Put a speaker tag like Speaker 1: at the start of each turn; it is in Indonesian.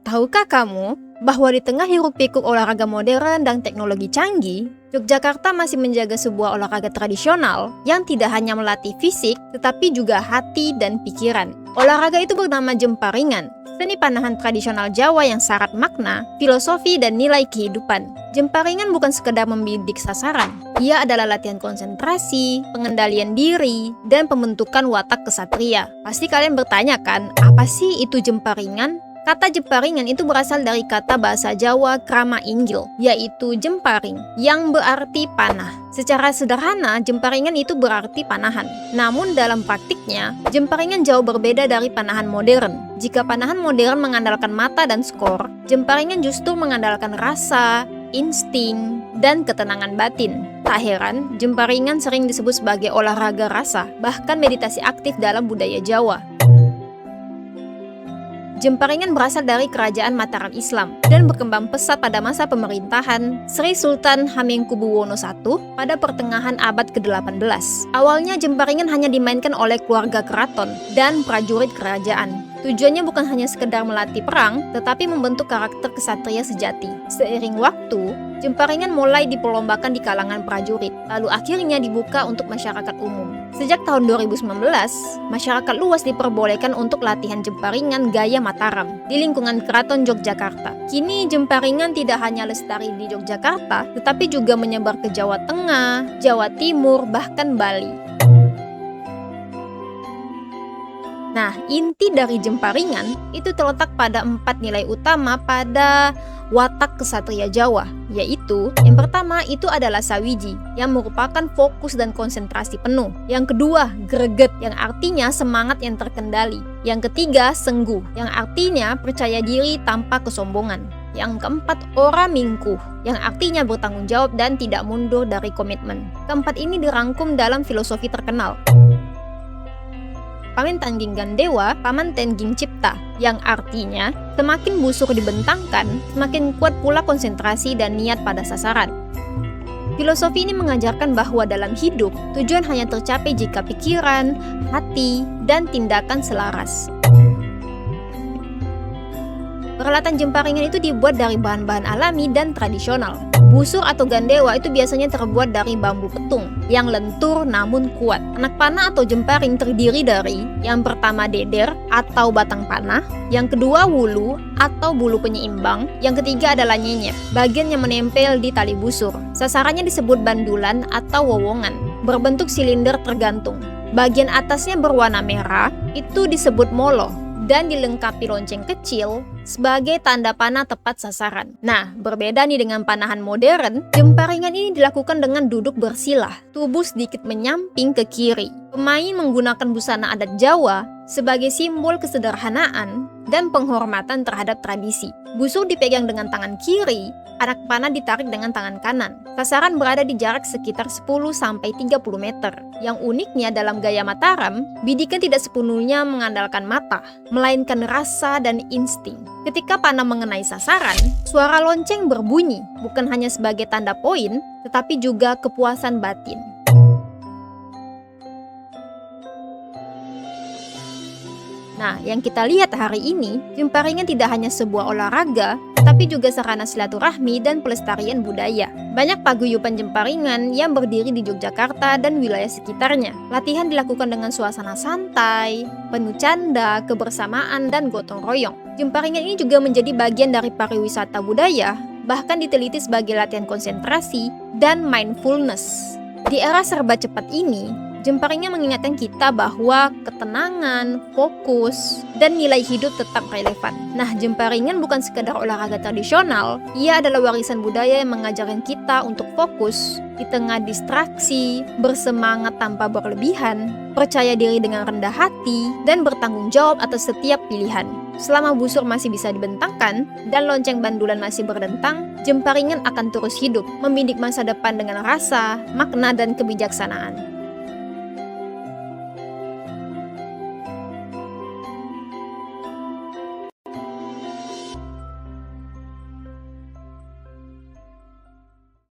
Speaker 1: Tahukah kamu bahwa di tengah hiruk-pikuk olahraga modern dan teknologi canggih, Yogyakarta masih menjaga sebuah olahraga tradisional yang tidak hanya melatih fisik, tetapi juga hati dan pikiran. Olahraga itu bernama jemparingan, seni panahan tradisional Jawa yang syarat makna, filosofi, dan nilai kehidupan. Jemparingan bukan sekedar membidik sasaran. Ia adalah latihan konsentrasi, pengendalian diri, dan pembentukan watak kesatria. Pasti kalian bertanya kan, apa sih itu jemparingan? Kata jemparingan itu berasal dari kata bahasa Jawa krama inggil, yaitu jemparing, yang berarti panah. Secara sederhana, jemparingan itu berarti panahan. Namun dalam praktiknya, jemparingan jauh berbeda dari panahan modern. Jika panahan modern mengandalkan mata dan skor, jemparingan justru mengandalkan rasa, insting, dan ketenangan batin. Tak heran, jemparingan sering disebut sebagai olahraga rasa, bahkan meditasi aktif dalam budaya Jawa. Jemparingan berasal dari kerajaan Mataram Islam dan berkembang pesat pada masa pemerintahan Sri Sultan Hamengkubuwono I pada pertengahan abad ke-18. Awalnya jemparingan hanya dimainkan oleh keluarga keraton dan prajurit kerajaan. Tujuannya bukan hanya sekedar melatih perang, tetapi membentuk karakter kesatria sejati. Seiring waktu, jemparingan mulai diperlombakan di kalangan prajurit, lalu akhirnya dibuka untuk masyarakat umum. Sejak tahun 2019, masyarakat luas diperbolehkan untuk latihan jemparingan gaya Mataram di lingkungan Keraton Yogyakarta. Kini jemparingan tidak hanya lestari di Yogyakarta, tetapi juga menyebar ke Jawa Tengah, Jawa Timur, bahkan Bali. Nah, inti dari jemparingan itu terletak pada 4 nilai utama pada watak kesatria Jawa, yaitu yang pertama itu adalah sawiji, yang merupakan fokus dan konsentrasi penuh. Yang kedua, greget, yang artinya semangat yang terkendali. Yang ketiga, sengguh, yang artinya percaya diri tanpa kesombongan. Yang keempat, ora mingkuh, yang artinya bertanggung jawab dan tidak mundur dari komitmen. Keempat ini dirangkum dalam filosofi terkenal Pamin Tangging Gandewa, Paman Tengging Cipta, yang artinya semakin busur dibentangkan, semakin kuat pula konsentrasi dan niat pada sasaran. Filosofi ini mengajarkan bahwa dalam hidup, tujuan hanya tercapai jika pikiran, hati, dan tindakan selaras. Peralatan jemparingan itu dibuat dari bahan-bahan alami dan tradisional. Busur atau gandewa itu biasanya terbuat dari bambu petung yang lentur namun kuat. Anak panah atau jemparing terdiri dari yang pertama deder atau batang panah, yang kedua wulu atau bulu penyeimbang, yang ketiga adalah nyenyep, bagian yang menempel di tali busur. Sasarannya disebut bandulan atau wowongan, berbentuk silinder tergantung. Bagian atasnya berwarna merah, itu disebut molo, dan dilengkapi lonceng kecil sebagai tanda panah tepat sasaran. Nah, berbeda nih dengan panahan modern, jemparingan ini dilakukan dengan duduk bersilah, tubuh sedikit menyamping ke kiri. Pemain menggunakan busana adat Jawa sebagai simbol kesederhanaan dan penghormatan terhadap tradisi. Busur dipegang dengan tangan kiri, anak panah ditarik dengan tangan kanan. Sasaran berada di jarak sekitar 10-30 meter. Yang uniknya dalam gaya Mataram, bidikan tidak sepenuhnya mengandalkan mata, melainkan rasa dan insting. Ketika panah mengenai sasaran, suara lonceng berbunyi, bukan hanya sebagai tanda poin, tetapi juga kepuasan batin. Nah, yang kita lihat hari ini, jemparingan tidak hanya sebuah olahraga, tapi juga sarana silaturahmi dan pelestarian budaya. Banyak paguyuban jemparingan yang berdiri di Yogyakarta dan wilayah sekitarnya. Latihan dilakukan dengan suasana santai, penuh canda, kebersamaan, dan gotong royong. Jemparingan ini juga menjadi bagian dari pariwisata budaya, bahkan diteliti sebagai latihan konsentrasi dan mindfulness. Di era serba cepat ini, jemparingan mengingatkan kita bahwa ketenangan, fokus, dan nilai hidup tetap relevan. Nah, jemparingan bukan sekadar olahraga tradisional, ia adalah warisan budaya yang mengajarkan kita untuk fokus di tengah distraksi, bersemangat tanpa berlebihan, percaya diri dengan rendah hati, dan bertanggung jawab atas setiap pilihan. Selama busur masih bisa dibentangkan dan lonceng bandulan masih berdentang, jemparingan akan terus hidup, membidik masa depan dengan rasa, makna, dan kebijaksanaan.